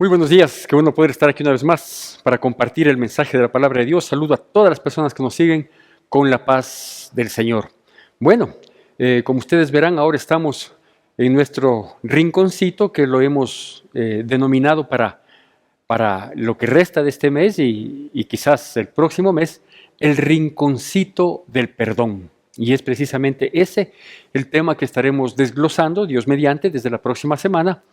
Muy buenos días, qué bueno poder estar aquí una vez más para compartir el mensaje de la palabra de Dios. Saludo a todas las personas que nos siguen con la paz del Señor. Bueno, como ustedes verán, ahora estamos en nuestro rinconcito que lo hemos denominado para lo que resta de este mes y quizás el próximo mes, el rinconcito del perdón. Y es precisamente ese el tema que estaremos desglosando, Dios mediante, desde la próxima semana,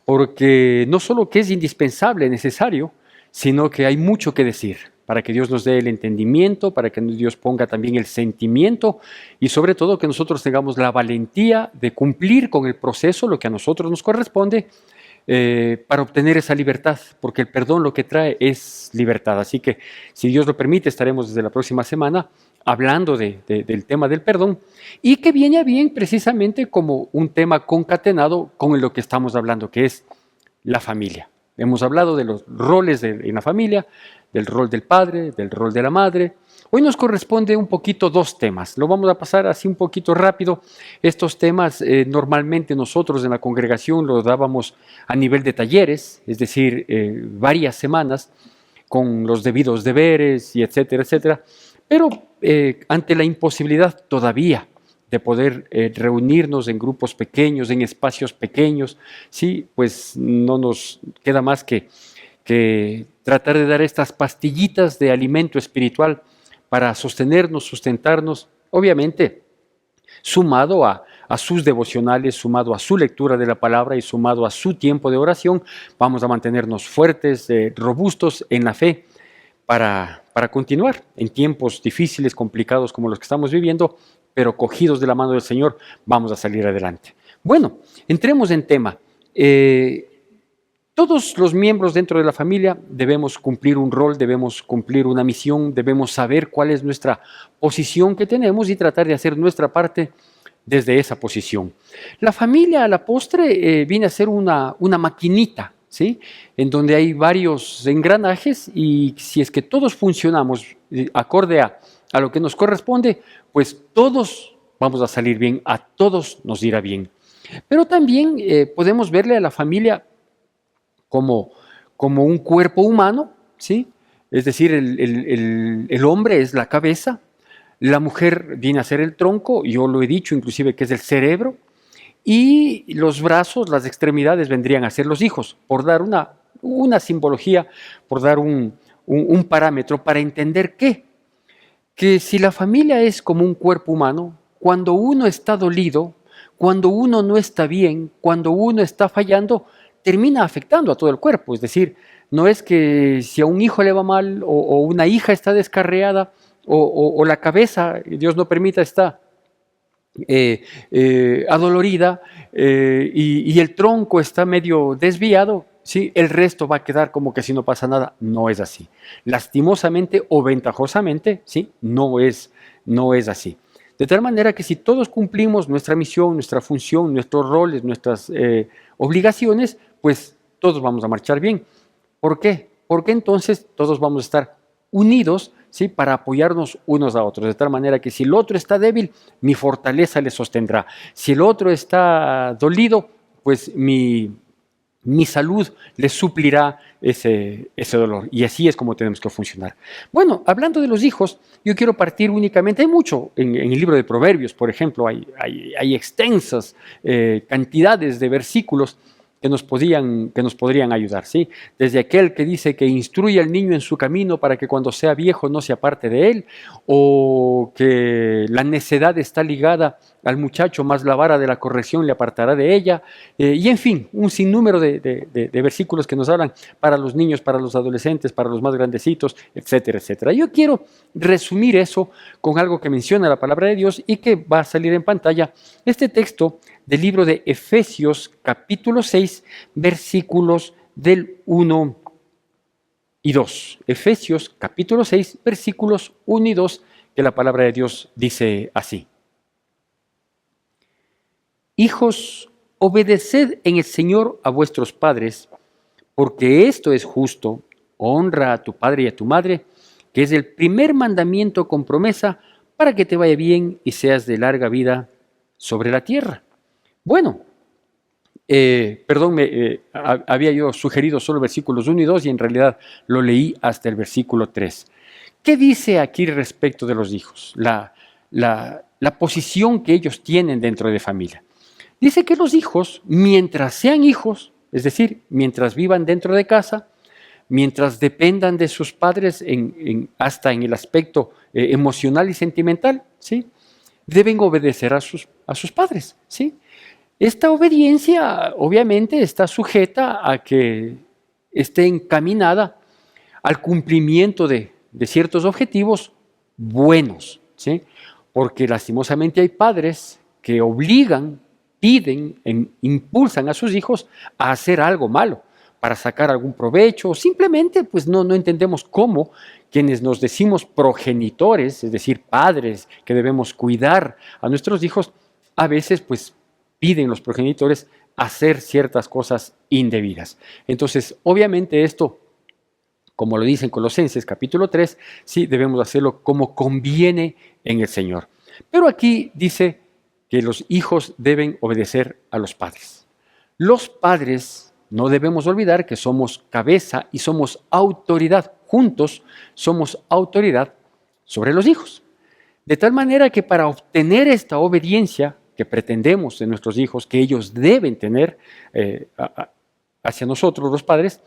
porque no solo que es indispensable, necesario, sino que hay mucho que decir para que Dios nos dé el entendimiento, para que Dios ponga también el sentimiento y sobre todo que nosotros tengamos la valentía de cumplir con el proceso, lo que a nosotros nos corresponde, para obtener esa libertad, porque el perdón lo que trae es libertad. Así que, si Dios lo permite, estaremos desde la próxima semana hablando del tema del perdón y que viene a bien precisamente como un tema concatenado con lo que estamos hablando, que es la familia. Hemos hablado de los roles en la familia, del rol del padre, del rol de la madre. Hoy nos corresponde un poquito dos temas. Lo vamos a pasar así un poquito rápido. Estos temas normalmente nosotros en la congregación los dábamos a nivel de talleres, es decir, varias semanas con los debidos deberes y etcétera, etcétera. Pero ante la imposibilidad todavía de poder reunirnos en grupos pequeños, en espacios pequeños, sí, pues no nos queda más que tratar de dar estas pastillitas de alimento espiritual para sostenernos, sustentarnos, obviamente sumado a sus devocionales, sumado a su lectura de la palabra y sumado a su tiempo de oración, vamos a mantenernos fuertes, robustos en la fe para continuar en tiempos difíciles, complicados como los que estamos viviendo, pero cogidos de la mano del Señor, vamos a salir adelante. Bueno, entremos en tema. Todos los miembros dentro de la familia debemos cumplir un rol, debemos cumplir una misión, debemos saber cuál es nuestra posición que tenemos y tratar de hacer nuestra parte desde esa posición. La familia a la postre viene a ser una maquinita, ¿sí? En donde hay varios engranajes y si es que todos funcionamos acorde a lo que nos corresponde, pues todos vamos a salir bien, a todos nos irá bien. Pero también podemos verle a la familia como un cuerpo humano, ¿sí? Es decir, el hombre es la cabeza, la mujer viene a ser el tronco, yo lo he dicho inclusive que es el cerebro, y los brazos, las extremidades vendrían a ser los hijos, por dar una simbología, por dar un parámetro para entender que si la familia es como un cuerpo humano, cuando uno está dolido, cuando uno no está bien, cuando uno está fallando, termina afectando a todo el cuerpo. Es decir, no es que si a un hijo le va mal o una hija está descarriada o la cabeza, Dios no permita, está adolorida y el tronco está medio desviado, ¿sí? El resto va a quedar como que si no pasa nada. No es así. Lastimosamente o ventajosamente, ¿sí? No es así. De tal manera que si todos cumplimos nuestra misión, nuestra función, nuestros roles, nuestras obligaciones, pues todos vamos a marchar bien. ¿Por qué? Porque entonces todos vamos a estar unidos, ¿sí? Para apoyarnos unos a otros, de tal manera que si el otro está débil, mi fortaleza le sostendrá. Si el otro está dolido, pues mi salud le suplirá ese dolor. Y así es como tenemos que funcionar. Bueno, hablando de los hijos, yo quiero partir únicamente, hay mucho en el libro de Proverbios, por ejemplo, hay extensas cantidades de versículos que nos podrían ayudar, ¿sí? Desde aquel que dice que instruye al niño en su camino para que cuando sea viejo no se aparte de él, o que la necedad está ligada al muchacho, más la vara de la corrección le apartará de ella, y en fin, un sinnúmero de versículos que nos hablan para los niños, para los adolescentes, para los más grandecitos, etcétera, etcétera. Yo quiero resumir eso con algo que menciona la palabra de Dios y que va a salir en pantalla, este texto del libro de Efesios capítulo 6, versículos del 1 y 2. Efesios capítulo 6, versículos 1 y 2, que la palabra de Dios dice así. Hijos, obedeced en el Señor a vuestros padres, porque esto es justo. Honra a tu padre y a tu madre, que es el primer mandamiento con promesa para que te vaya bien y seas de larga vida sobre la tierra. Bueno, Perdón, había yo sugerido solo versículos 1 y 2 y en realidad lo leí hasta el versículo 3. ¿Qué dice aquí respecto de los hijos? La posición que ellos tienen dentro de familia. Dice que los hijos, mientras sean hijos, es decir, mientras vivan dentro de casa, mientras dependan de sus padres hasta en el aspecto emocional y sentimental, ¿sí? Deben obedecer a sus padres, ¿sí? Esta obediencia obviamente está sujeta a que esté encaminada al cumplimiento de ciertos objetivos buenos, ¿sí? Porque lastimosamente hay padres que obligan, piden, impulsan a sus hijos a hacer algo malo para sacar algún provecho, o simplemente pues no entendemos cómo quienes nos decimos progenitores, es decir, padres que debemos cuidar a nuestros hijos, a veces pues piden los progenitores hacer ciertas cosas indebidas. Entonces, obviamente esto, como lo dice en Colosenses capítulo 3, sí debemos hacerlo como conviene en el Señor. Pero aquí dice que los hijos deben obedecer a los padres. Los padres, no debemos olvidar que somos cabeza y somos autoridad. Juntos somos autoridad sobre los hijos. De tal manera que para obtener esta obediencia que pretendemos de nuestros hijos, que ellos deben tener hacia nosotros los padres,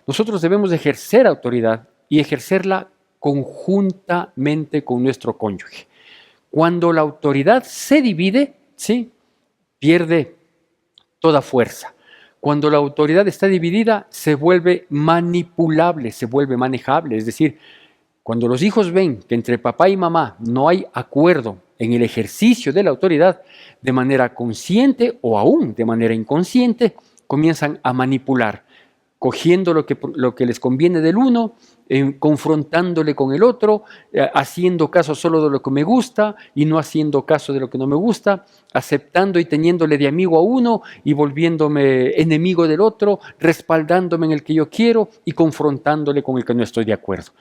nosotros debemos ejercer autoridad y ejercerla conjuntamente con nuestro cónyuge. Cuando la autoridad se divide, ¿sí?, pierde toda fuerza. Cuando la autoridad está dividida, se vuelve manipulable, se vuelve manejable. Es decir, cuando los hijos ven que entre papá y mamá no hay acuerdo en el ejercicio de la autoridad, de manera consciente o aún de manera inconsciente, comienzan a manipular, cogiendo lo que les conviene del uno, confrontándole con el otro, haciendo caso solo de lo que me gusta y no haciendo caso de lo que no me gusta, aceptando y teniéndole de amigo a uno y volviéndome enemigo del otro, respaldándome en el que yo quiero y confrontándole con el que no estoy de acuerdo.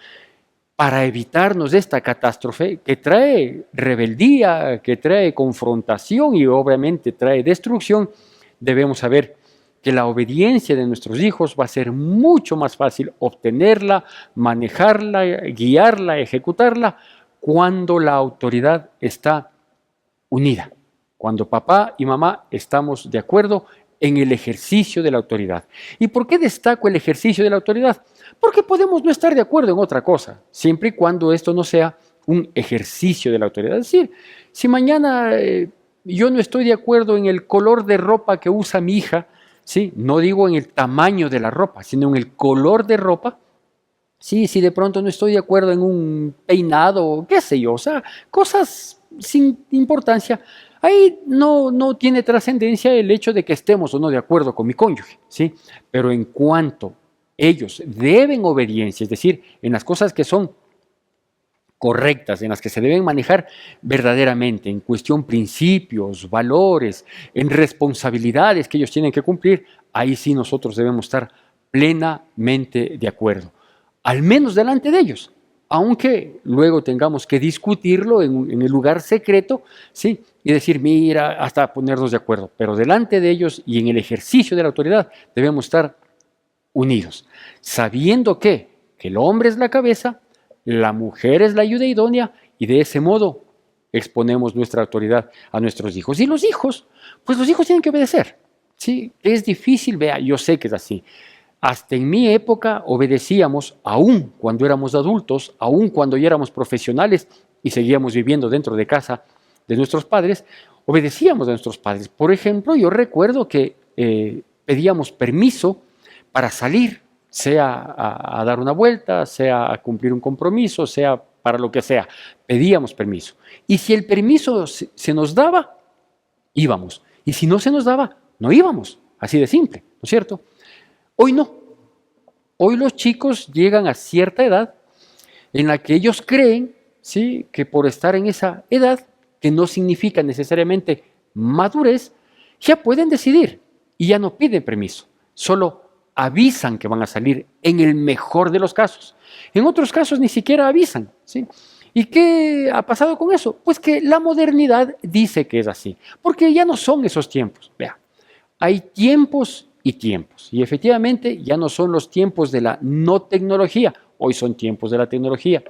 Para evitarnos esta catástrofe que trae rebeldía, que trae confrontación y obviamente trae destrucción, debemos saber que la obediencia de nuestros hijos va a ser mucho más fácil obtenerla, manejarla, guiarla, ejecutarla, cuando la autoridad está unida, cuando papá y mamá estamos de acuerdo en el ejercicio de la autoridad. ¿Y por qué destaco el ejercicio de la autoridad? Porque podemos no estar de acuerdo en otra cosa, siempre y cuando esto no sea un ejercicio de la autoridad. Es decir, si mañana yo no estoy de acuerdo en el color de ropa que usa mi hija, ¿sí?, no digo en el tamaño de la ropa, sino en el color de ropa, sí, si de pronto no estoy de acuerdo en un peinado, qué sé yo, o sea, cosas sin importancia, ahí no tiene trascendencia el hecho de que estemos o no de acuerdo con mi cónyuge, ¿sí? Pero en cuanto ellos deben obediencia, es decir, en las cosas que son correctas, en las que se deben manejar verdaderamente, en cuestión principios, valores, en responsabilidades que ellos tienen que cumplir, ahí sí nosotros debemos estar plenamente de acuerdo, al menos delante de ellos, aunque luego tengamos que discutirlo en el lugar secreto, ¿sí?, y decir, mira, hasta ponernos de acuerdo, pero delante de ellos y en el ejercicio de la autoridad debemos estar unidos, sabiendo que el hombre es la cabeza, la mujer es la ayuda idónea y de ese modo exponemos nuestra autoridad a nuestros hijos. Y los hijos, pues los hijos tienen que obedecer, ¿sí? Es difícil, vea, yo sé que es así. Hasta en mi época obedecíamos, aún cuando éramos adultos, aún cuando ya éramos profesionales y seguíamos viviendo dentro de casa de nuestros padres, obedecíamos a nuestros padres. Por ejemplo, yo recuerdo que pedíamos permiso para salir, sea a dar una vuelta, sea a cumplir un compromiso, sea para lo que sea. Pedíamos permiso. Y si el permiso se nos daba, íbamos. Y si no se nos daba, no íbamos. Así de simple, ¿no es cierto? Hoy no. Hoy los chicos llegan a cierta edad en la que ellos creen, ¿sí?, que por estar en esa edad, que no significa necesariamente madurez, ya pueden decidir y ya no piden permiso. Solo avisan que van a salir en el mejor de los casos. En otros casos ni siquiera avisan, ¿sí? ¿Y qué ha pasado con eso? Pues que la modernidad dice que es así, porque ya no son esos tiempos. Vea, hay tiempos y tiempos. Y efectivamente ya no son los tiempos de la no tecnología, hoy son tiempos de la tecnología.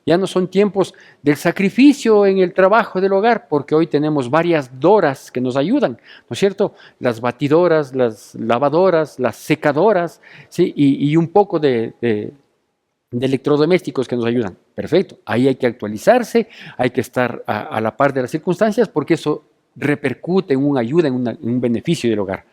Ya no son tiempos del sacrificio en el trabajo del hogar, porque hoy tenemos varias doras que nos ayudan, ¿no es cierto? Las batidoras, las lavadoras, las secadoras, ¿sí? Y un poco de electrodomésticos que nos ayudan. Perfecto, ahí hay que actualizarse, hay que estar a la par de las circunstancias, porque eso repercute en una ayuda, en un beneficio del hogar.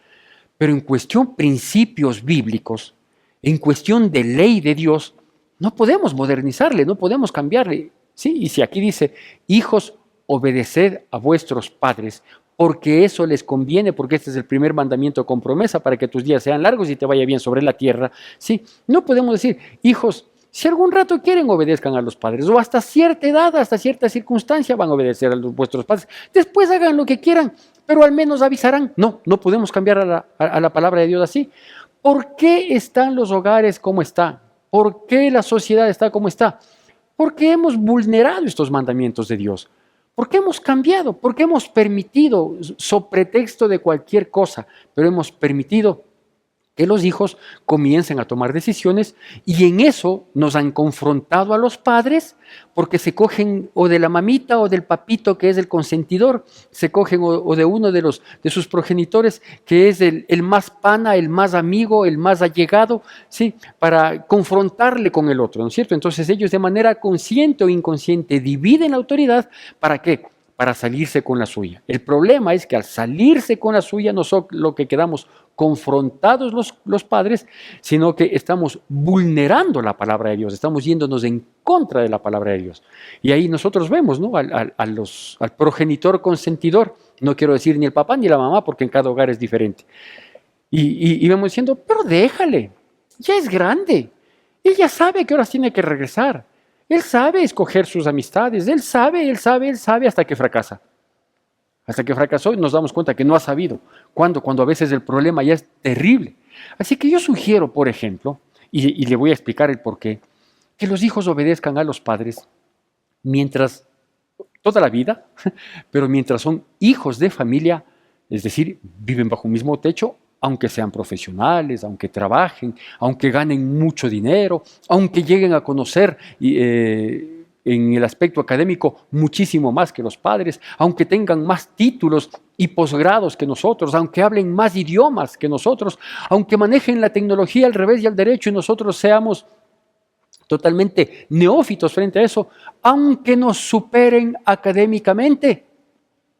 Pero en cuestión principios bíblicos, en cuestión de ley de Dios, no podemos modernizarle, no podemos cambiarle. ¿Sí? Y si aquí dice, hijos, obedeced a vuestros padres, porque eso les conviene, porque este es el primer mandamiento con promesa para que tus días sean largos y te vaya bien sobre la tierra. ¿Sí? No podemos decir, hijos, si algún rato quieren, obedezcan a los padres, o hasta cierta edad, hasta cierta circunstancia van a obedecer a vuestros padres. Después hagan lo que quieran, pero al menos avisarán. No, no podemos cambiar a la palabra de Dios así. ¿Por qué están los hogares como están? ¿Por qué la sociedad está como está? Porque hemos vulnerado estos mandamientos de Dios. ¿Por qué hemos cambiado? ¿Por qué hemos permitido, so pretexto de cualquier cosa, pero hemos permitido que los hijos comiencen a tomar decisiones y en eso nos han confrontado a los padres porque se cogen o de la mamita o del papito que es el consentidor, se cogen o de uno de sus progenitores que es el más pana, el más amigo, el más allegado, ¿sí? Para confrontarle con el otro, ¿no es cierto? Entonces ellos de manera consciente o inconsciente dividen la autoridad. ¿Para qué? Para salirse con la suya. El problema es que al salirse con la suya no son lo que quedamos confrontados los padres, sino que estamos vulnerando la palabra de Dios, estamos yéndonos en contra de la palabra de Dios. Y ahí nosotros vemos, ¿no? Al progenitor consentidor, no quiero decir ni el papá ni la mamá, porque en cada hogar es diferente. Y vamos diciendo, pero déjale, ya es grande, él ya sabe que horas tiene que regresar, él sabe escoger sus amistades, él sabe hasta que fracasa. Hasta que fracasó y nos damos cuenta que no ha sabido. ¿Cuándo? Cuando a veces el problema ya es terrible. Así que yo sugiero, por ejemplo, y le voy a explicar el porqué, que los hijos obedezcan a los padres mientras, toda la vida, pero mientras son hijos de familia, es decir, viven bajo un mismo techo, aunque sean profesionales, aunque trabajen, aunque ganen mucho dinero, aunque lleguen a conocer en el aspecto académico muchísimo más que los padres, aunque tengan más títulos y posgrados que nosotros, aunque hablen más idiomas que nosotros, aunque manejen la tecnología al revés y al derecho y nosotros seamos totalmente neófitos frente a eso, aunque nos superen académicamente,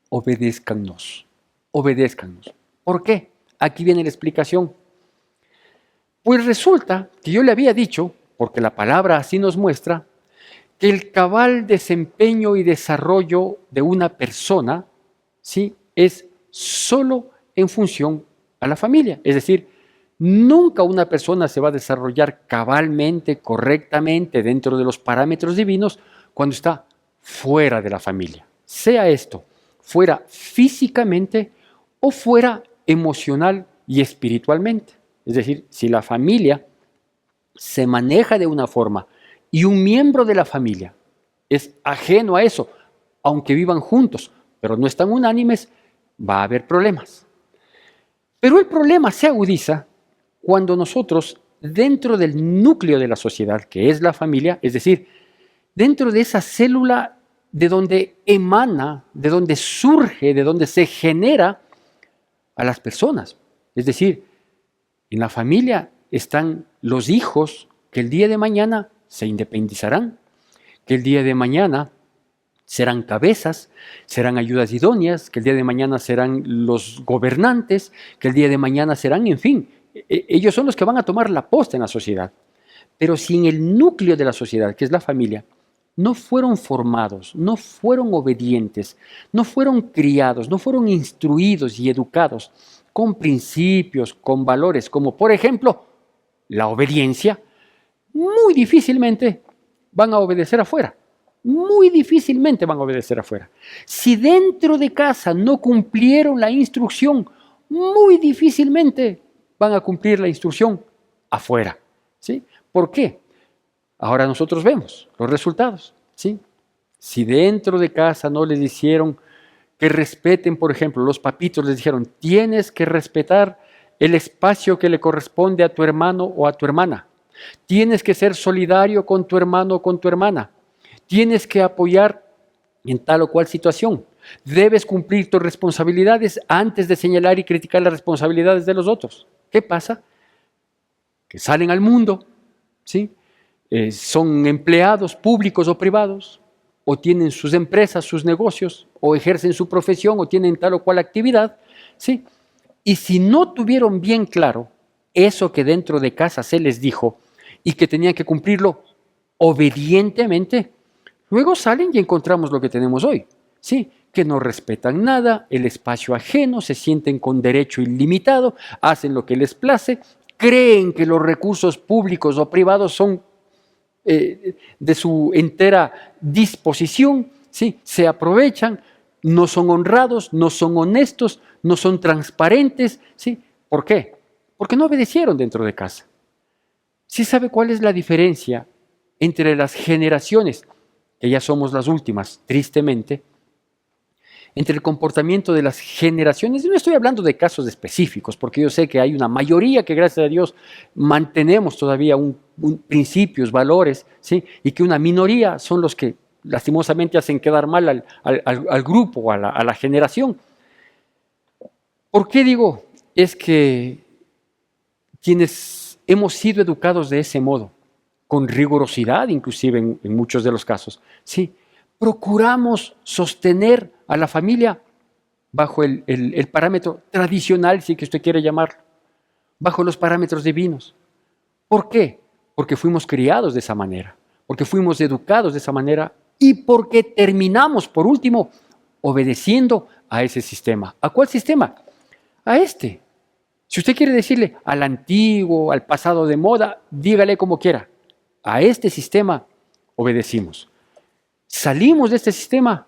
obedézcannos, obedézcannos. ¿Por qué? Aquí viene la explicación. Pues resulta que yo le había dicho, porque la palabra así nos muestra, que el cabal desempeño y desarrollo de una persona, ¿sí?, es solo en función a la familia. Es decir, nunca una persona se va a desarrollar cabalmente, correctamente, dentro de los parámetros divinos, cuando está fuera de la familia. Sea esto fuera físicamente o fuera emocional y espiritualmente. Es decir, si la familia se maneja de una forma y un miembro de la familia es ajeno a eso, aunque vivan juntos, pero no están unánimes, va a haber problemas. Pero el problema se agudiza cuando nosotros, dentro del núcleo de la sociedad, que es la familia, es decir, dentro de esa célula de donde emana, de donde surge, de donde se genera a las personas. Es decir, en la familia están los hijos que el día de mañana se independizarán, que el día de mañana serán cabezas, serán ayudas idóneas, que el día de mañana serán los gobernantes, que el día de mañana serán, en fin, ellos son los que van a tomar la posta en la sociedad. Pero si en el núcleo de la sociedad, que es la familia, no fueron formados, no fueron obedientes, no fueron criados, no fueron instruidos y educados con principios, con valores, como por ejemplo la obediencia, muy difícilmente van a obedecer afuera. Muy difícilmente van a obedecer afuera. Si dentro de casa no cumplieron la instrucción, muy difícilmente van a cumplir la instrucción afuera. ¿Sí? ¿Por qué? Ahora nosotros vemos los resultados. ¿Sí? Si dentro de casa no les hicieron que respeten, por ejemplo, los papitos les dijeron, tienes que respetar el espacio que le corresponde a tu hermano o a tu hermana. Tienes que ser solidario con tu hermano o con tu hermana. Tienes que apoyar en tal o cual situación. Debes cumplir tus responsabilidades antes de señalar y criticar las responsabilidades de los otros. ¿Qué pasa? Que salen al mundo, ¿sí? Son empleados públicos o privados, o tienen sus empresas, sus negocios, o ejercen su profesión, o tienen tal o cual actividad, ¿sí? Y si no tuvieron bien claro eso que dentro de casa se les dijo y que tenían que cumplirlo obedientemente, luego salen y encontramos lo que tenemos hoy, ¿sí? Que no respetan nada, el espacio ajeno, se sienten con derecho ilimitado, hacen lo que les place, creen que los recursos públicos o privados son de su entera disposición, ¿sí? Se aprovechan, no son honrados, no son honestos, no son transparentes, ¿sí? ¿Por qué? Porque no obedecieron dentro de casa. ¿Sí sabe cuál es la diferencia entre las generaciones, que ya somos las últimas, tristemente, entre el comportamiento de las generaciones? No estoy hablando de casos específicos, porque yo sé que hay una mayoría que, gracias a Dios, mantenemos todavía principios, valores, ¿sí? Y que una minoría son los que lastimosamente hacen quedar mal al grupo, a la generación. ¿Por qué digo? Es que quienes hemos sido educados de ese modo, con rigurosidad inclusive en muchos de los casos, sí, procuramos sostener a la familia bajo el parámetro tradicional, si que usted quiere llamarlo, bajo los parámetros divinos. ¿Por qué? Porque fuimos criados de esa manera, porque fuimos educados de esa manera y porque terminamos, por último, obedeciendo a ese sistema. ¿A cuál sistema? A este. Si usted quiere decirle al antiguo, al pasado de moda, dígale como quiera. A este sistema obedecimos. Salimos de este sistema,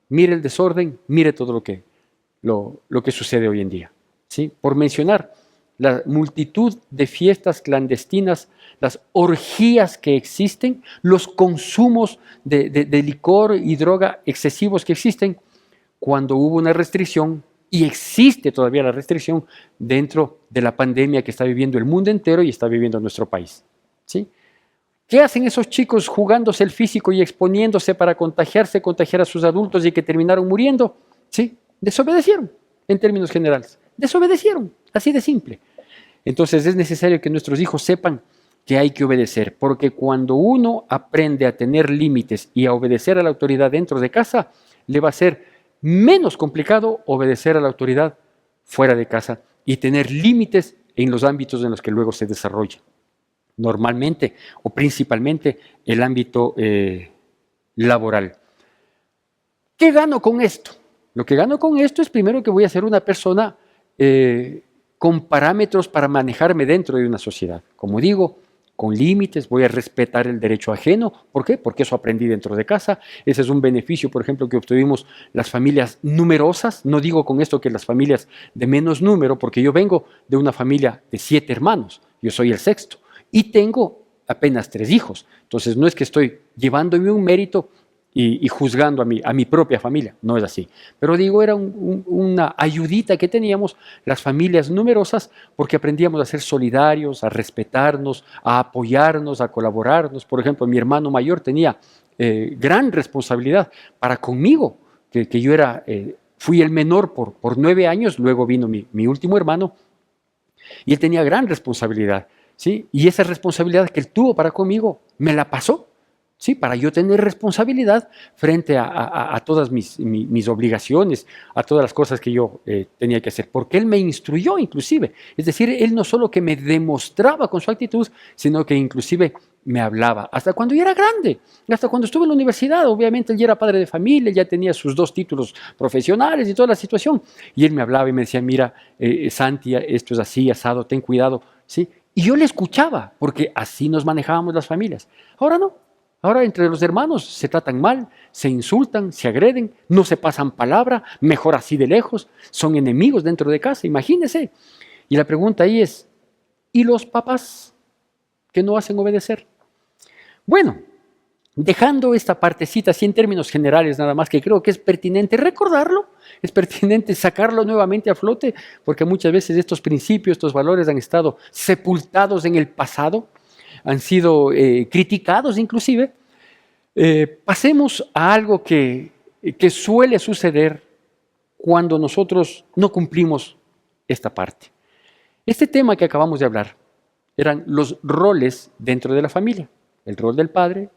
mire el desorden, mire todo lo que sucede hoy en día, ¿sí? Por mencionar la multitud de fiestas clandestinas, las orgías que existen, los consumos de licor y droga excesivos que existen, cuando hubo una restricción, y existe todavía la restricción dentro de la pandemia que está viviendo el mundo entero y está viviendo nuestro país, ¿sí? ¿Qué hacen esos chicos jugándose el físico y exponiéndose para contagiarse, contagiar a sus adultos y que terminaron muriendo? ¿Sí? Desobedecieron, en términos generales. Desobedecieron, así de simple. Entonces es necesario que nuestros hijos sepan que hay que obedecer, porque cuando uno aprende a tener límites y a obedecer a la autoridad dentro de casa, le va a ser menos complicado obedecer a la autoridad fuera de casa y tener límites en los ámbitos en los que luego se desarrolla. Normalmente o principalmente el ámbito laboral. ¿Qué gano con esto? Lo que gano con esto es primero que voy a ser una persona con parámetros para manejarme dentro de una sociedad. Como digo, con límites, voy a respetar el derecho ajeno. ¿Por qué? Porque eso aprendí dentro de casa. Ese es un beneficio, por ejemplo, que obtuvimos las familias numerosas. No digo con esto que las familias de menos número, porque yo vengo de una familia de 7 hermanos. Yo soy el sexto. Y tengo apenas 3 hijos. Entonces no es que estoy llevándome un mérito y juzgando a mi propia familia. No es así. Pero digo, era una ayudita que teníamos las familias numerosas porque aprendíamos a ser solidarios, a respetarnos, a apoyarnos, a colaborarnos. Por ejemplo, mi hermano mayor tenía gran responsabilidad para conmigo, que yo fui el menor por 9 años, luego vino mi último hermano, y él tenía gran responsabilidad. ¿Sí? Y esa responsabilidad que él tuvo para conmigo, me la pasó, ¿sí? Para yo tener responsabilidad frente a todas mis obligaciones, a todas las cosas que yo tenía que hacer, porque él me instruyó inclusive. Es decir, él no solo que me demostraba con su actitud, sino que inclusive me hablaba, hasta cuando yo era grande, hasta cuando estuve en la universidad. Obviamente él ya era padre de familia, ya tenía sus 2 títulos profesionales y toda la situación, y él me hablaba y me decía, mira, Santi, esto es así, asado, ten cuidado, ¿sí? Y yo le escuchaba, porque así nos manejábamos las familias. Ahora no. Ahora entre los hermanos se tratan mal, se insultan, se agreden, no se pasan palabra, mejor así de lejos, son enemigos dentro de casa, imagínense. Y la pregunta ahí es, ¿y los papás que no hacen obedecer? Bueno, Dejando esta partecita así en términos generales nada más, que creo que es pertinente recordarlo, es pertinente sacarlo nuevamente a flote, porque muchas veces estos principios, estos valores han estado sepultados en el pasado, han sido criticados inclusive. Pasemos a algo que suele suceder cuando nosotros no cumplimos esta parte. Este tema que acabamos de hablar eran los roles dentro de la familia, el rol del padre,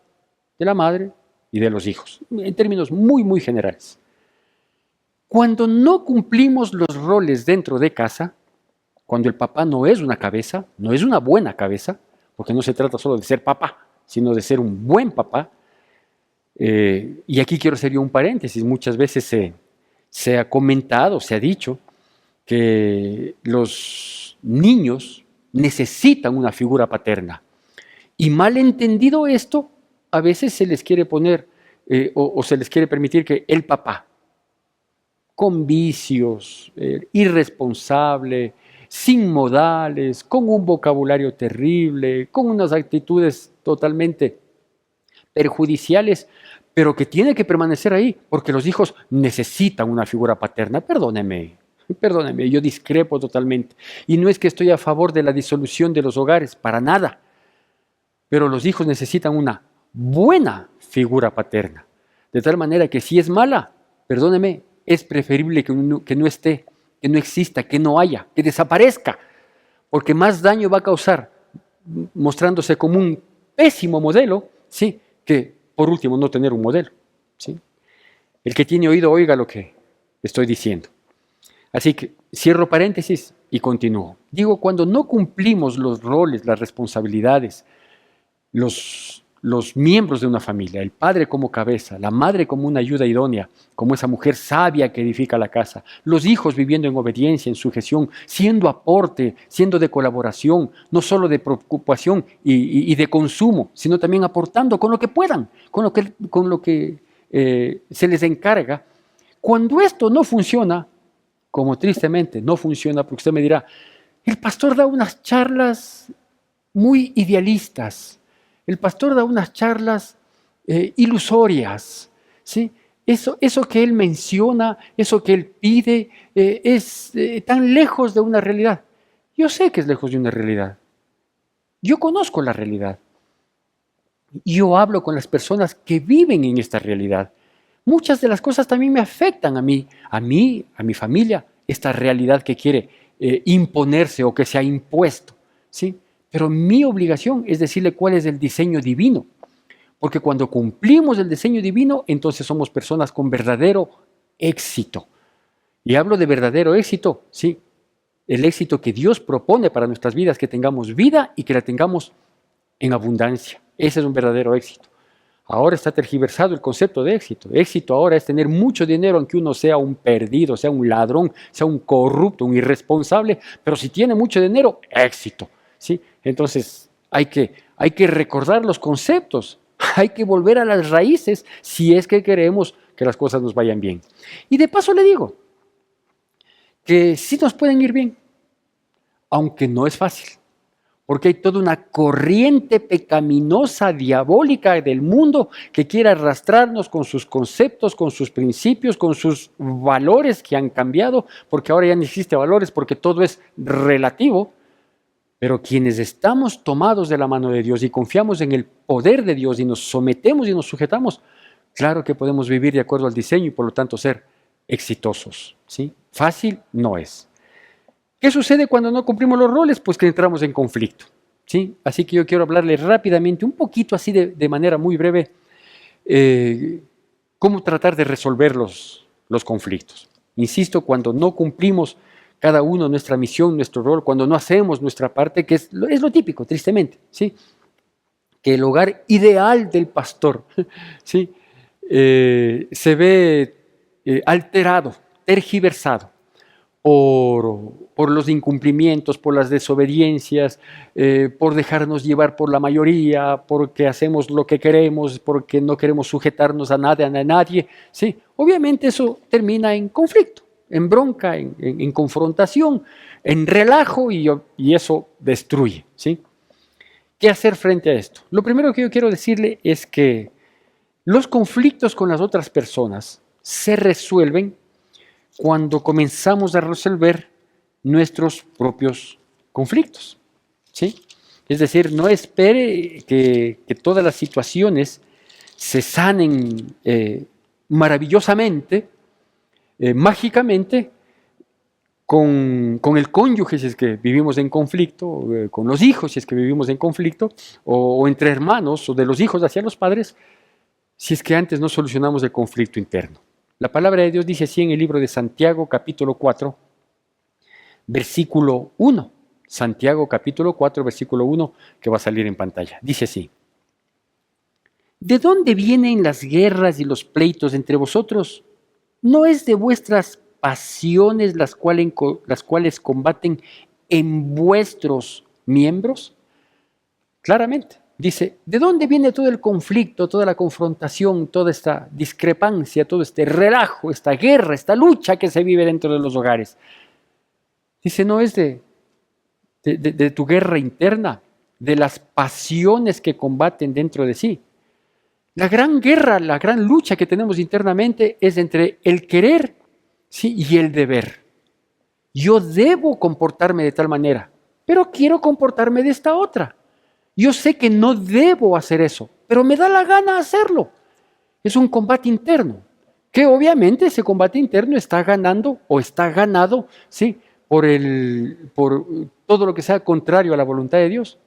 de la madre y de los hijos, en términos muy, muy generales. Cuando no cumplimos los roles dentro de casa, cuando el papá no es una cabeza, no es una buena cabeza, porque no se trata solo de ser papá, sino de ser un buen papá, y aquí quiero hacer yo un paréntesis, muchas veces se ha comentado, se ha dicho, que los niños necesitan una figura paterna. Y mal entendido esto, a veces se les quiere poner o se les quiere permitir que el papá, con vicios, irresponsable, sin modales, con un vocabulario terrible, con unas actitudes totalmente perjudiciales, pero que tiene que permanecer ahí, porque los hijos necesitan una figura paterna. Perdóneme, yo discrepo totalmente. Y no es que estoy a favor de la disolución de los hogares, para nada. Pero los hijos necesitan una buena figura paterna. De tal manera que si es mala, perdóneme, es preferible que no esté, que no exista, que no haya, que desaparezca. Porque más daño va a causar mostrándose como un pésimo modelo, ¿sí?, que por último no tener un modelo, ¿sí? El que tiene oído oiga lo que estoy diciendo. Así que cierro paréntesis y continúo. Digo, cuando no cumplimos los roles, las responsabilidades, los miembros de una familia, el padre como cabeza, la madre como una ayuda idónea, como esa mujer sabia que edifica la casa, los hijos viviendo en obediencia, en sujeción, siendo aporte, siendo de colaboración, no solo de preocupación y de consumo, sino también aportando con lo que puedan, con lo que se les encarga. Cuando esto no funciona, como tristemente no funciona, porque usted me dirá, el pastor da unas charlas muy idealistas, el pastor da unas charlas ilusorias, ¿sí? Eso que él menciona, eso que él pide, es tan lejos de una realidad. Yo sé que es lejos de una realidad. Yo conozco la realidad. Yo hablo con las personas que viven en esta realidad. Muchas de las cosas también me afectan a mí, a mi familia, esta realidad que quiere imponerse o que se ha impuesto, ¿sí? Pero mi obligación es decirle cuál es el diseño divino. Porque cuando cumplimos el diseño divino, entonces somos personas con verdadero éxito. Y hablo de verdadero éxito, sí. El éxito que Dios propone para nuestras vidas, que tengamos vida y que la tengamos en abundancia. Ese es un verdadero éxito. Ahora está tergiversado el concepto de éxito. Éxito ahora es tener mucho dinero, aunque uno sea un perdido, sea un ladrón, sea un corrupto, un irresponsable, pero si tiene mucho dinero, éxito, ¿sí? Entonces hay que recordar los conceptos, hay que volver a las raíces si es que queremos que las cosas nos vayan bien. Y de paso le digo que sí nos pueden ir bien, aunque no es fácil. Porque hay toda una corriente pecaminosa, diabólica del mundo que quiere arrastrarnos con sus conceptos, con sus principios, con sus valores que han cambiado, porque ahora ya no existe valores, porque todo es relativo. Pero quienes estamos tomados de la mano de Dios y confiamos en el poder de Dios y nos sometemos y nos sujetamos, claro que podemos vivir de acuerdo al diseño y por lo tanto ser exitosos, ¿sí? Fácil no es. ¿Qué sucede cuando no cumplimos los roles? Pues que entramos en conflicto, ¿sí? Así que yo quiero hablarles rápidamente, un poquito así de manera muy breve, cómo tratar de resolver los conflictos. Insisto, cuando no cumplimos cada uno nuestra misión, nuestro rol, cuando no hacemos nuestra parte, que es lo típico, tristemente, ¿sí? Que el hogar ideal del pastor, ¿sí? Se ve alterado, tergiversado por los incumplimientos, por las desobediencias, por dejarnos llevar por la mayoría, porque hacemos lo que queremos, porque no queremos sujetarnos a nadie, ¿sí? Obviamente eso termina en conflicto, en bronca, en confrontación, en relajo y eso destruye, ¿sí? ¿Qué hacer frente a esto? Lo primero que yo quiero decirle es que Los conflictos con las otras personas se resuelven cuando comenzamos a resolver nuestros propios conflictos, ¿sí? Es decir, no espere que todas las situaciones se sanen maravillosamente, mágicamente, con el cónyuge si es que vivimos en conflicto, con los hijos si es que vivimos en conflicto, o entre hermanos, o de los hijos hacia los padres, si es que antes no solucionamos el conflicto interno. La palabra de Dios dice así en el libro de Santiago, capítulo 4, versículo 1. Santiago, capítulo 4, versículo 1, que va a salir en pantalla. Dice así: ¿de dónde vienen las guerras y los pleitos entre vosotros? ¿No es de vuestras pasiones las cuales combaten en vuestros miembros? Claramente, dice, ¿de dónde viene todo el conflicto, toda la confrontación, toda esta discrepancia, todo este relajo, esta guerra, esta lucha que se vive dentro de los hogares? Dice, no es de tu guerra interna, de las pasiones que combaten dentro de sí. La gran guerra, la gran lucha que tenemos internamente es entre el querer, ¿sí?, y el deber. Yo debo comportarme de tal manera, pero quiero comportarme de esta otra. Yo sé que no debo hacer eso, pero me da la gana hacerlo. Es un combate interno, que obviamente ese combate interno está ganando o está ganado, ¿sí?, por todo lo que sea contrario a la voluntad de Dios.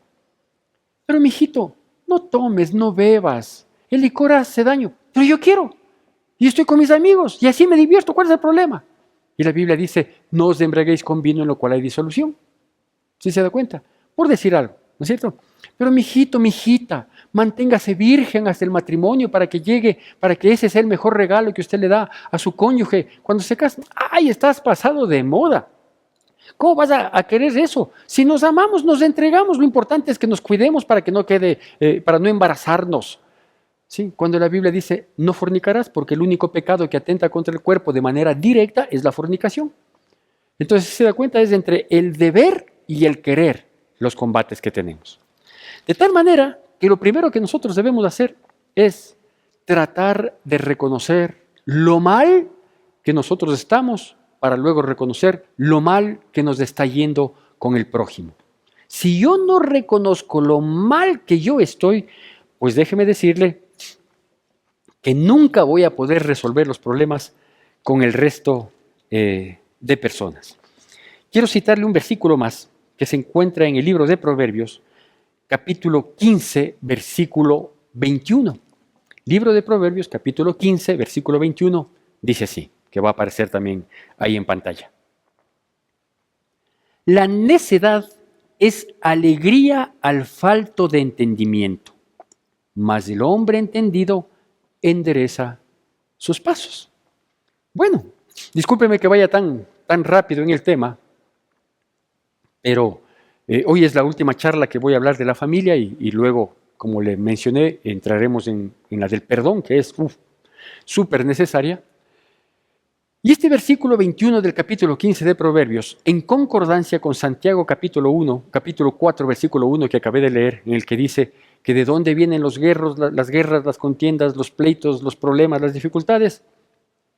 Pero mijito, no tomes, no bebas. El licor hace daño, pero yo quiero. Y estoy con mis amigos y así me divierto. ¿Cuál es el problema? Y la Biblia dice, no os embriaguéis con vino en lo cual hay disolución. ¿Sí se da cuenta? Por decir algo, ¿no es cierto? Pero mijito, mijita, manténgase virgen hasta el matrimonio para que llegue, para que ese sea el mejor regalo que usted le da a su cónyuge cuando se casa. ¡Ay, estás pasado de moda! ¿Cómo vas a querer eso? Si nos amamos, nos entregamos. Lo importante es que nos cuidemos para que no quede, para no embarazarnos. ¿Sí? Cuando la Biblia dice, no fornicarás, porque el único pecado que atenta contra el cuerpo de manera directa es la fornicación. Entonces, si se da cuenta, es entre el deber y el querer los combates que tenemos. De tal manera que lo primero que nosotros debemos hacer es tratar de reconocer lo mal que nosotros estamos para luego reconocer lo mal que nos está yendo con el prójimo. Si yo no reconozco lo mal que yo estoy, pues déjeme decirle que nunca voy a poder resolver los problemas con el resto de personas. Quiero citarle un versículo más que se encuentra en el libro de Proverbios, capítulo 15, versículo 21. Libro de Proverbios, capítulo 15, versículo 21, dice así, que va a aparecer también ahí en pantalla. La necedad es alegría al falto de entendimiento, mas el hombre entendido endereza sus pasos. Bueno, discúlpeme que vaya tan rápido en el tema, pero hoy es la última charla que voy a hablar de la familia y luego, como le mencioné, entraremos en la del perdón, que es súper necesaria. Y este versículo 21 del capítulo 15 de Proverbios, en concordancia con Santiago capítulo 4, versículo 1 que acabé de leer, en el que dice que de dónde vienen las guerras, las contiendas, los pleitos, los problemas, las dificultades,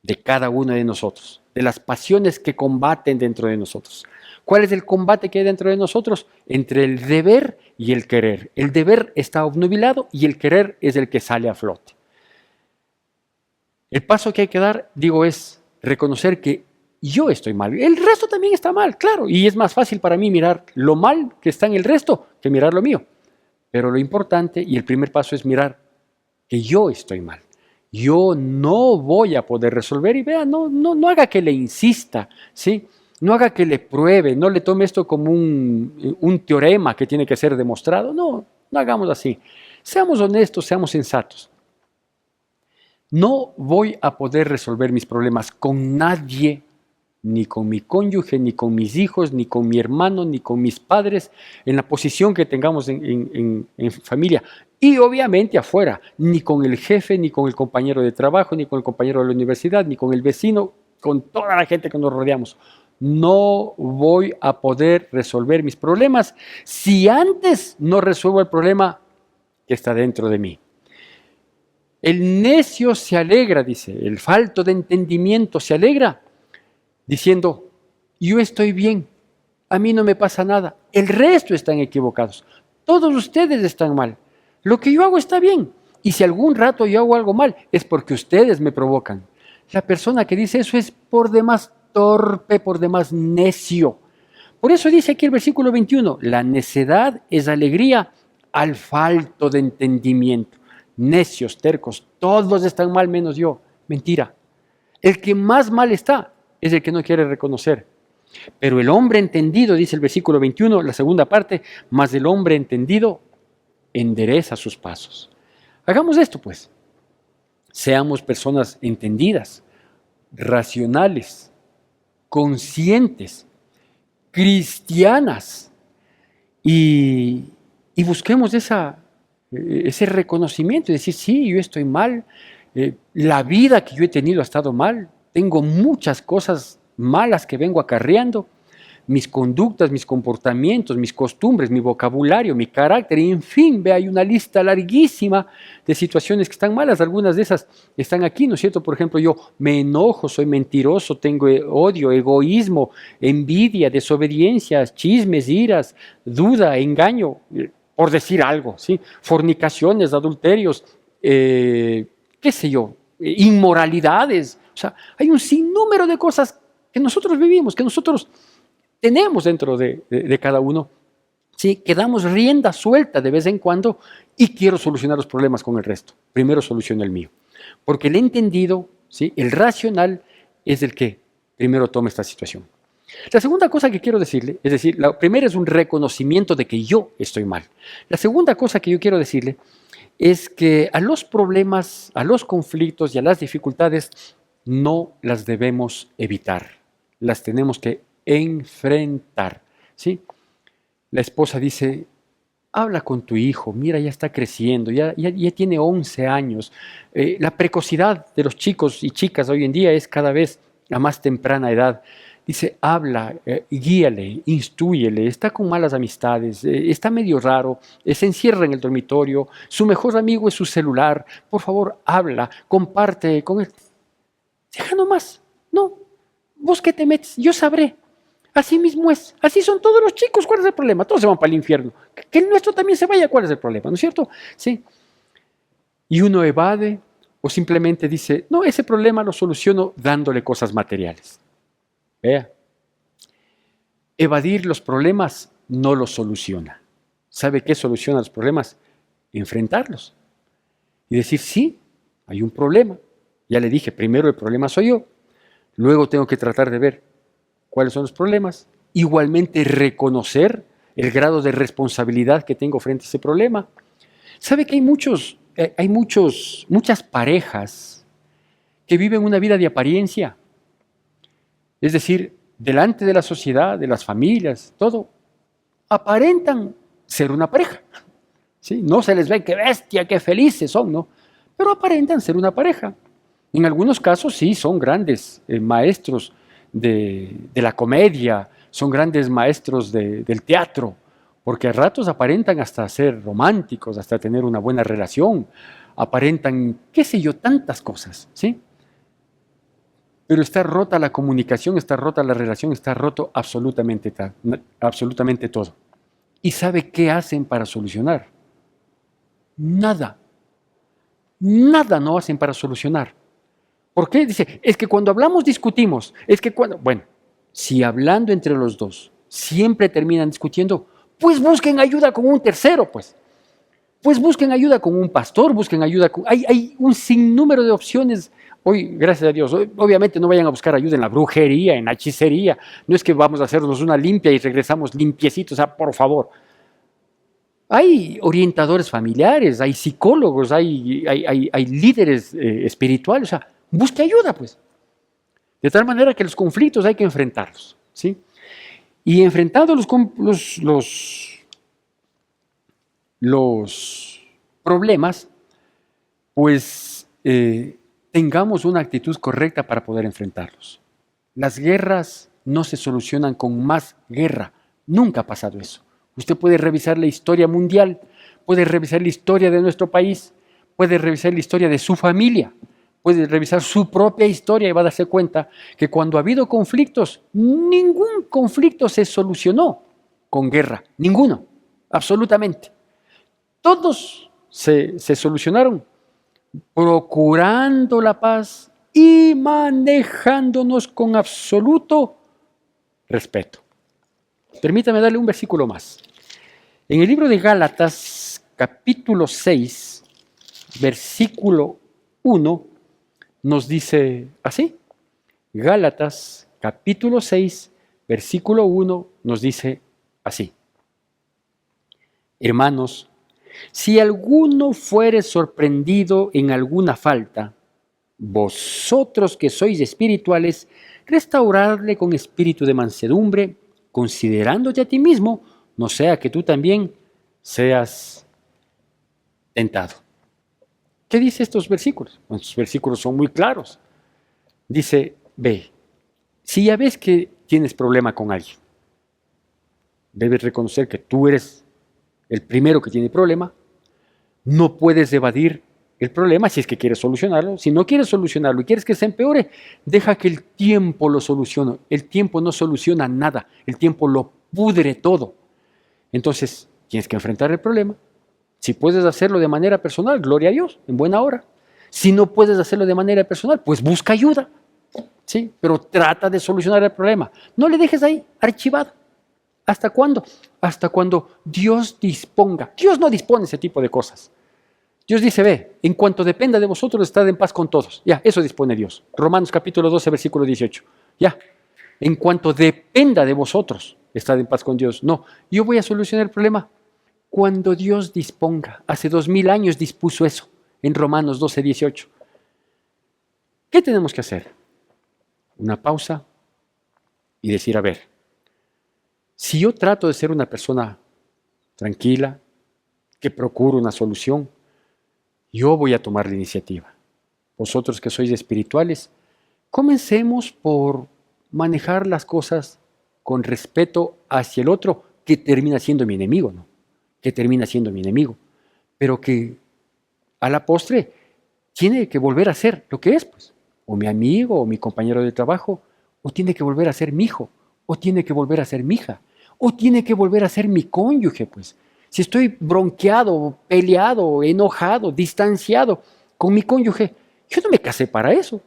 de cada uno de nosotros, de las pasiones que combaten dentro de nosotros. ¿Cuál es el combate que hay dentro de nosotros? Entre el deber y el querer. El deber está obnubilado y el querer es el que sale a flote. El paso que hay que dar, digo, es reconocer que yo estoy mal. El resto también está mal, claro. Y es más fácil para mí mirar lo mal que está en el resto que mirar lo mío. Pero lo importante y el primer paso es mirar que yo estoy mal. Yo no voy a poder resolver y vea, no haga que le insista, ¿sí? No haga que le pruebe, no le tome esto como un teorema que tiene que ser demostrado. No hagamos así. Seamos honestos, seamos sensatos. No voy a poder resolver mis problemas con nadie, ni con mi cónyuge, ni con mis hijos, ni con mi hermano, ni con mis padres, en la posición que tengamos en familia. Y obviamente afuera, ni con el jefe, ni con el compañero de trabajo, ni con el compañero de la universidad, ni con el vecino, con toda la gente que nos rodeamos. No voy a poder resolver mis problemas si antes no resuelvo el problema que está dentro de mí. El necio se alegra, dice, el falto de entendimiento se alegra, diciendo, yo estoy bien, a mí no me pasa nada, el resto están equivocados, todos ustedes están mal, lo que yo hago está bien, y si algún rato yo hago algo mal, es porque ustedes me provocan. La persona que dice eso es por demás torpe, por demás necio. Por eso dice aquí el versículo 21, la necedad es alegría al falto de entendimiento. Necios, tercos, todos están mal menos yo. Mentira. El que más mal está es el que no quiere reconocer. Pero el hombre entendido, dice el versículo 21, la segunda parte, más el hombre entendido endereza sus pasos. Hagamos esto pues. Seamos personas entendidas, racionales, conscientes, cristianas y busquemos ese reconocimiento y decir, sí, yo estoy mal, la vida que yo he tenido ha estado mal, tengo muchas cosas malas que vengo acarreando, mis conductas, mis comportamientos, mis costumbres, mi vocabulario, mi carácter, y en fin, ve, hay una lista larguísima de situaciones que están malas, algunas de esas están aquí, ¿no es cierto? Por ejemplo, yo me enojo, soy mentiroso, tengo odio, egoísmo, envidia, desobediencia, chismes, iras, duda, engaño, por decir algo, ¿sí? Fornicaciones, adulterios, qué sé yo, inmoralidades, o sea, hay un sinnúmero de cosas que nosotros vivimos, que nosotros tenemos dentro de cada uno, ¿sí? Que damos rienda suelta de vez en cuando y quiero solucionar los problemas con el resto. Primero soluciono el mío. Porque el entendido, ¿sí? El racional es el que primero toma esta situación. La segunda cosa que quiero decirle, es decir, la primera es un reconocimiento de que yo estoy mal. La segunda cosa que yo quiero decirle es que a los problemas, a los conflictos y a las dificultades no las debemos evitar. Las tenemos que enfrentar, ¿sí? La esposa dice, habla con tu hijo, mira, ya está creciendo, ya tiene 11 años. La precocidad de los chicos y chicas hoy en día es cada vez a más temprana edad. Dice, habla, guíale, instrúyele, está con malas amistades, está medio raro, se encierra en el dormitorio, su mejor amigo es su celular, por favor, habla, comparte con él. Deja nomás, no, vos qué te metes, yo sabré. Así mismo es, así son todos los chicos, ¿cuál es el problema? Todos se van para el infierno. Que el nuestro también se vaya, ¿cuál es el problema? ¿No es cierto? Sí. Y uno evade o simplemente dice, no, ese problema lo soluciono dándole cosas materiales. Vea, evadir los problemas no los soluciona. ¿Sabe qué soluciona los problemas? Enfrentarlos. Y decir, sí, hay un problema. Ya le dije, primero el problema soy yo, luego tengo que tratar de ver cuáles son los problemas, igualmente reconocer el grado de responsabilidad que tengo frente a ese problema. ¿Sabe que hay muchas parejas que viven una vida de apariencia? Es decir, delante de la sociedad, de las familias, todo, aparentan ser una pareja. ¿Sí? No se les ve qué bestia, qué felices son, ¿no? Pero aparentan ser una pareja. En algunos casos sí, son grandes maestros de la comedia, son grandes maestros del teatro, porque a ratos aparentan hasta ser románticos, hasta tener una buena relación, aparentan, qué sé yo, tantas cosas, ¿sí? Pero está rota la comunicación, está rota la relación, está roto absolutamente todo. ¿Y sabe qué hacen para solucionar? Nada. Nada no hacen para solucionar. ¿Por qué? Dice, es que cuando hablamos discutimos, es que cuando... Bueno, si hablando entre los dos siempre terminan discutiendo, pues busquen ayuda con un tercero, pues. Pues busquen ayuda con un pastor, busquen ayuda con... Hay un sinnúmero de opciones. Hoy, gracias a Dios, obviamente no vayan a buscar ayuda en la brujería, en la hechicería. No es que vamos a hacernos una limpia y regresamos limpiecitos, o sea, por favor. Hay orientadores familiares, hay psicólogos, hay líderes espirituales, o sea, busque ayuda, pues. De tal manera que los conflictos hay que enfrentarlos, ¿sí? Y enfrentando los problemas, pues tengamos una actitud correcta para poder enfrentarlos. Las guerras no se solucionan con más guerra. Nunca ha pasado eso. Usted puede revisar la historia mundial, puede revisar la historia de nuestro país, puede revisar la historia de su familia, puede revisar su propia historia y va a darse cuenta que cuando ha habido conflictos, ningún conflicto se solucionó con guerra, ninguno, absolutamente. Todos se solucionaron procurando la paz y manejándonos con absoluto respeto. Permítame darle un versículo más. En el libro de Gálatas, capítulo 6, versículo 1, nos dice así. Gálatas, capítulo 6, versículo 1, nos dice así. Hermanos, si alguno fuere sorprendido en alguna falta, vosotros que sois espirituales, restauradle con espíritu de mansedumbre, considerándote a ti mismo, no sea que tú también seas tentado. ¿Qué dice estos versículos? Bueno, estos versículos son muy claros. Dice, ve, si ya ves que tienes problema con alguien, debes reconocer que tú eres el primero que tiene problema. No puedes evadir el problema si es que quieres solucionarlo. Si no quieres solucionarlo y quieres que se empeore, deja que el tiempo lo solucione. El tiempo no soluciona nada. El tiempo lo pudre todo. Entonces, tienes que enfrentar el problema. Si puedes hacerlo de manera personal, gloria a Dios, en buena hora. Si no puedes hacerlo de manera personal, pues busca ayuda. ¿Sí? Pero trata de solucionar el problema. No le dejes ahí, archivado. ¿Hasta cuándo? Hasta cuando Dios disponga. Dios no dispone ese tipo de cosas. Dios dice, ve, en cuanto dependa de vosotros, estad en paz con todos. Ya, eso dispone Dios. Romanos capítulo 12, versículo 18. Ya, en cuanto dependa de vosotros, estad en paz con Dios. No, yo voy a solucionar el problema cuando Dios disponga. Hace 2000 años dispuso eso, en Romanos 12, 18. ¿Qué tenemos que hacer? Una pausa y decir, a ver, si yo trato de ser una persona tranquila, que procuro una solución, yo voy a tomar la iniciativa. Vosotros que sois espirituales, comencemos por manejar las cosas con respeto hacia el otro, que termina siendo mi enemigo, ¿no? Que termina siendo mi enemigo, pero que a la postre tiene que volver a ser lo que es, pues, o mi amigo, o mi compañero de trabajo, o tiene que volver a ser mi hijo, o tiene que volver a ser mi hija, o tiene que volver a ser mi cónyuge, pues. Si estoy bronqueado, peleado, enojado, distanciado con mi cónyuge, yo no me casé para eso.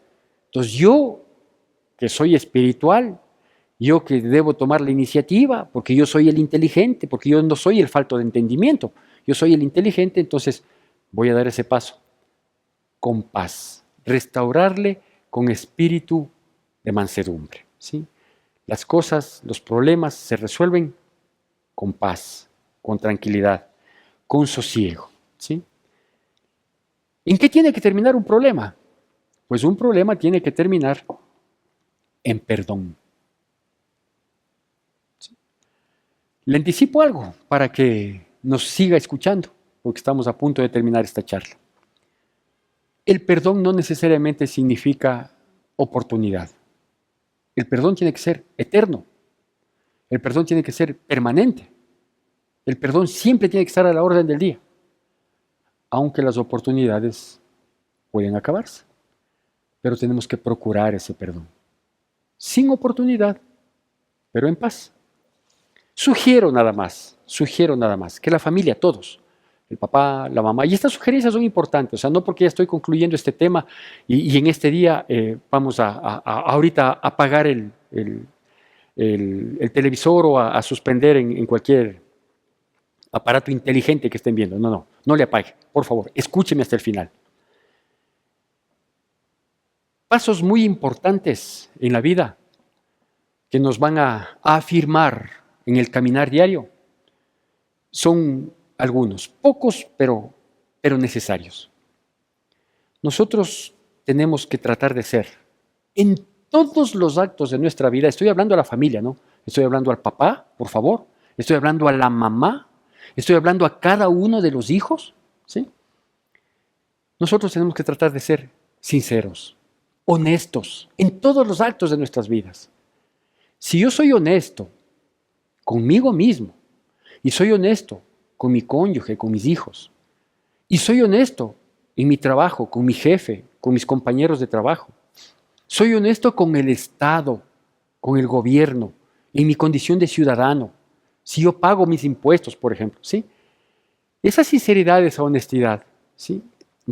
Entonces yo, que soy espiritual, yo que debo tomar la iniciativa, porque yo soy el inteligente, porque yo no soy el falto de entendimiento, yo soy el inteligente, entonces voy a dar ese paso con paz, restaurarle con espíritu de mansedumbre, ¿sí? Las cosas, los problemas se resuelven con paz, con tranquilidad, con sosiego, ¿sí? ¿En qué tiene que terminar un problema? Pues un problema tiene que terminar en perdón. ¿Sí? Le anticipo algo para que nos siga escuchando, porque estamos a punto de terminar esta charla. El perdón no necesariamente significa oportunidad. El perdón tiene que ser eterno. El perdón tiene que ser permanente. El perdón siempre tiene que estar a la orden del día, aunque las oportunidades pueden acabarse. Pero tenemos que procurar ese perdón. Sin oportunidad, pero en paz. Sugiero nada más, que la familia, todos, el papá, la mamá, y estas sugerencias son importantes, o sea, no porque ya estoy concluyendo este tema y en este día vamos ahorita a apagar el televisor o a suspender en cualquier aparato inteligente que estén viendo. No le apague, por favor, escúcheme hasta el final. Pasos muy importantes en la vida que nos van a afirmar en el caminar diario son algunos, pocos, pero necesarios. Nosotros tenemos que tratar de ser, en todos los actos de nuestra vida, estoy hablando a la familia, ¿no? Estoy hablando al papá, por favor, estoy hablando a la mamá, estoy hablando a cada uno de los hijos, ¿sí? Nosotros tenemos que tratar de ser sinceros, honestos, en todos los actos de nuestras vidas. Si yo soy honesto conmigo mismo, y soy honesto con mi cónyuge, con mis hijos, y soy honesto en mi trabajo, con mi jefe, con mis compañeros de trabajo. Soy honesto con el Estado, con el gobierno, en mi condición de ciudadano. Si yo pago mis impuestos, por ejemplo, ¿sí? Esa sinceridad, esa honestidad, ¿sí?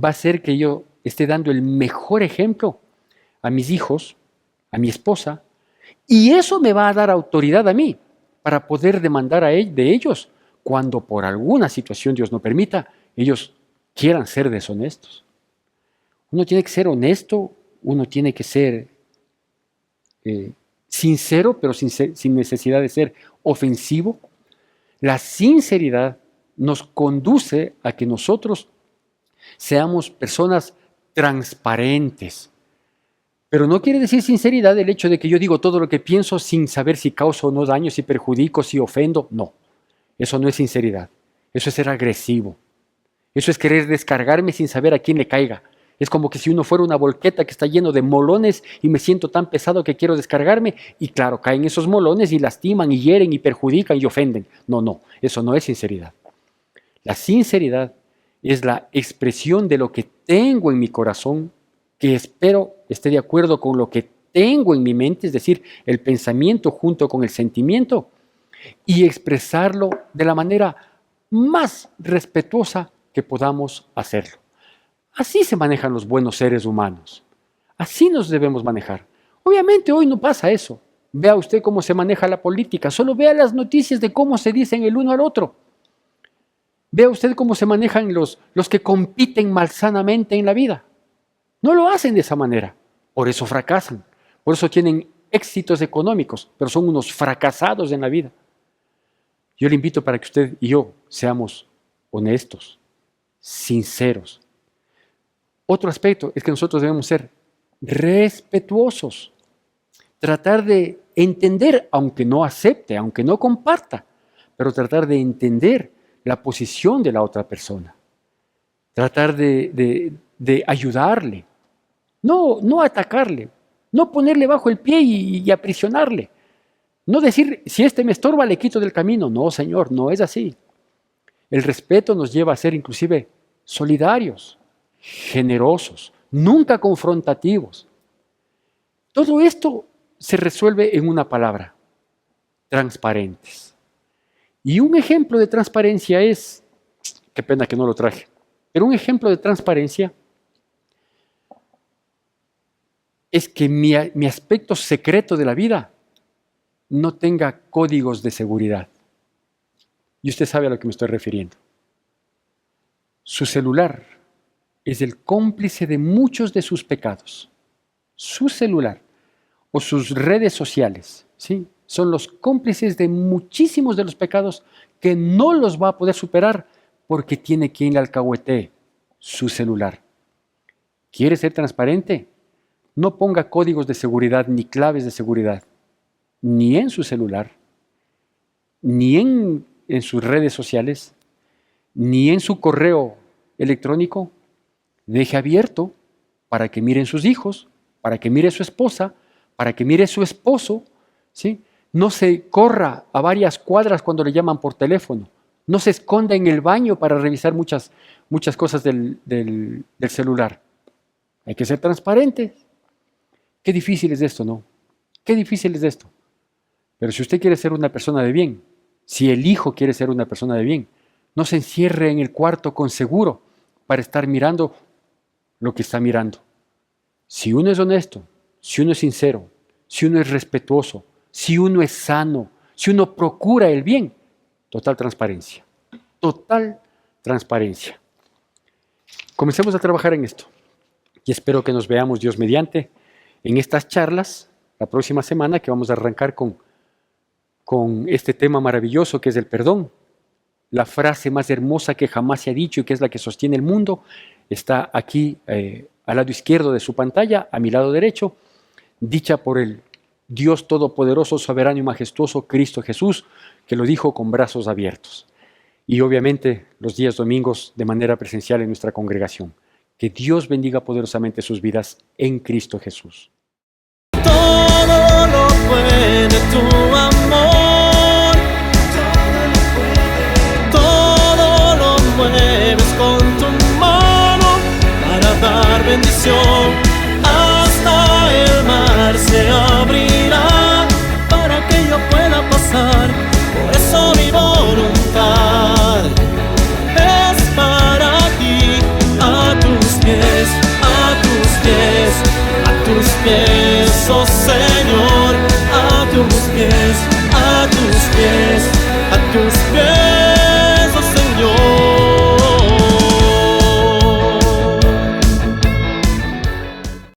Va a hacer que yo esté dando el mejor ejemplo a mis hijos, a mi esposa, y eso me va a dar autoridad a mí para poder demandar de ellos cuando por alguna situación, Dios no permita, ellos quieran ser deshonestos. Uno tiene que ser honesto, uno tiene que ser sincero, pero sin necesidad de ser ofensivo. La sinceridad nos conduce a que nosotros seamos personas transparentes. Pero no quiere decir sinceridad el hecho de que yo digo todo lo que pienso sin saber si causo o no daño, si perjudico, si ofendo. No, eso no es sinceridad. Eso es ser agresivo. Eso es querer descargarme sin saber a quién le caiga. Es como que si uno fuera una volqueta que está lleno de molones y me siento tan pesado que quiero descargarme y claro, caen esos molones y lastiman y hieren y perjudican y ofenden. No, eso no es sinceridad. La sinceridad es la expresión de lo que tengo en mi corazón, que espero esté de acuerdo con lo que tengo en mi mente, es decir, el pensamiento junto con el sentimiento, y expresarlo de la manera más respetuosa que podamos hacerlo. Así se manejan los buenos seres humanos. Así nos debemos manejar. Obviamente hoy no pasa eso. Vea usted cómo se maneja la política. Solo vea las noticias de cómo se dicen el uno al otro. Vea usted cómo se manejan los que compiten malsanamente en la vida. No lo hacen de esa manera. Por eso fracasan. Por eso tienen éxitos económicos, pero son unos fracasados en la vida. Yo le invito para que usted y yo seamos honestos, sinceros. Otro aspecto es que nosotros debemos ser respetuosos. Tratar de entender, aunque no acepte, aunque no comparta, pero tratar de entender la posición de la otra persona. Tratar de ayudarle. No atacarle. No ponerle bajo el pie y aprisionarle. No decir, si este me estorba, le quito del camino. No, Señor, no es así. El respeto nos lleva a ser inclusive solidarios, generosos, nunca confrontativos. Todo esto se resuelve en una palabra: transparentes. Y un ejemplo de transparencia es, qué pena que no lo traje, pero un ejemplo de transparencia es que mi aspecto secreto de la vida no tenga códigos de seguridad. Y usted sabe a lo que me estoy refiriendo. Su celular es el cómplice de muchos de sus pecados. Su celular o sus redes sociales, ¿sí?, son los cómplices de muchísimos de los pecados que no los va a poder superar porque tiene quien le alcahuetee su celular. ¿Quiere ser transparente? No ponga códigos de seguridad ni claves de seguridad, ni en su celular, ni en sus redes sociales, ni en su correo electrónico. Deje abierto para que miren sus hijos, para que mire su esposa, para que mire su esposo, ¿sí? No se corra a varias cuadras cuando le llaman por teléfono. No se esconda en el baño para revisar muchas cosas del celular. Hay que ser transparentes. Qué difícil es esto, ¿no? Qué difícil es esto. Pero si usted quiere ser una persona de bien, si el hijo quiere ser una persona de bien, no se encierre en el cuarto con seguro para estar mirando lo que está mirando. Si uno es honesto, si uno es sincero, si uno es respetuoso, si uno es sano, si uno procura el bien, total transparencia. Total transparencia. Comencemos a trabajar en esto. Y espero que nos veamos, Dios mediante, en estas charlas la próxima semana, que vamos a arrancar con este tema maravilloso que es el perdón. La frase más hermosa que jamás se ha dicho y que es la que sostiene el mundo está aquí al lado izquierdo de su pantalla, a mi lado derecho, dicha por el Dios todopoderoso, soberano y majestuoso, Cristo Jesús, que lo dijo con brazos abiertos. Y obviamente los días domingos de manera presencial en nuestra congregación. Que Dios bendiga poderosamente sus vidas en Cristo Jesús. Todo lo puede tu amor, todo lo mueves con tu mano, salvación. Hasta el mar se abrirá para que yo pueda pasar. Por eso mi voluntad es para ti. A tus pies, a tus pies, a tus pies, oh Señor. A tus pies, a tus pies, a tus pies.